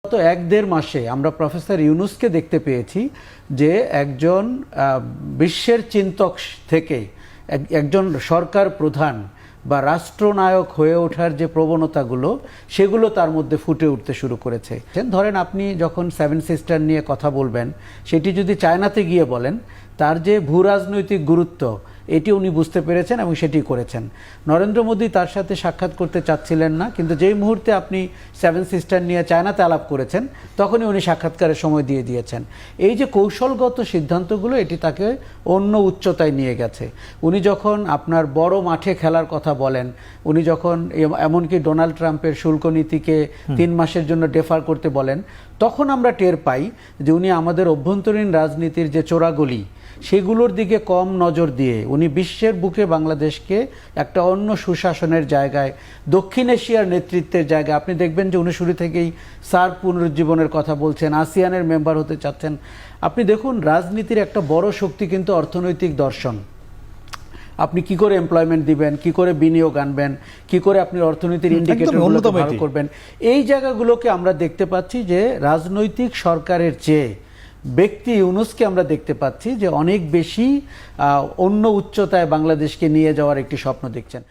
গত ১-১.৫ মাসে আমরা প্রফেসর ইউনূসকে দেখতে পেয়েছি যে একজন বিশ্বের চিন্তক থেকে একজন সরকার প্রধান বা রাষ্ট্রনায়ক হয়ে ওঠার যে প্রবণতাগুলো সেগুলো তার মধ্যে ফুটে উঠতে শুরু করেছে। ধরেন আপনি যখন 7 সিস্টার নিয়ে কথা বলবেন, সেটি যদি চায়নাতে গিয়ে বলেন, তার যে ভূরাজনৈতিক গুরুত্ব এটি উনি বুঝতে পেরেছেন এবং সেটি করেছেন। নরেন্দ্র মোদী তার সাথে সাক্ষাৎ করতে চাচ্ছিলেন না, কিন্তু যেই মুহূর্তে আপনি 7 সিস্টার নিয়ে চায়নাতে আলাপ করেছেন তখনই উনি সাক্ষাৎকারের সময় দিয়ে দিয়েছেন। এই যে কৌশলগত সিদ্ধান্তগুলো এটি তাকে অন্য উচ্চতায় নিয়ে গেছে। উনি যখন আপনার বড় মাঠে খেলার কথা বলেন, উনি যখন এমনকি ডোনাল্ড ট্রাম্পের শুল্ক নীতিকে 3 মাসের জন্য ডেফার করতে বলেন, তখন আমরা টের পাই যে উনি আমাদের অভ্যন্তরীণ রাজনীতির যে চোরাগলি সেগুলোর দিকে কম নজর দিয়ে উনি বিশ্বের বুকে বাংলাদেশকে একটা অন্য সুশাসনের জায়গায়, দক্ষিণ এশিয়ার নেতৃত্বের জায়গায়, আপনি দেখবেন যে উনি শুরু থেকেই সার্ক পুনরুজ্জীবনের কথা বলছেন, আসিয়ানের মেম্বার হতে চাচ্ছেন। আপনি দেখুন, রাজনীতির একটা বড় শক্তি কিন্তু অর্থনৈতিক দর্শন। আপনি কি করে এমপ্লয়মেন্ট দিবেন, কি করে বিনিয়োগ আনবেন, কি করে আপনি অর্থনীতির ইন্ডিকেটরগুলোকে ভালো করবেন, এই জায়গাগুলোকে আমরা দেখতে পাচ্ছি যে রাজনৈতিক সরকারের চেয়ে ব্যক্তি ইউনূসকে আমরা দেখতে পাচ্ছি যে অনেক বেশি অন্য উচ্চতায় বাংলাদেশকে নিয়ে যাওয়ার একটি স্বপ্ন দেখছেন।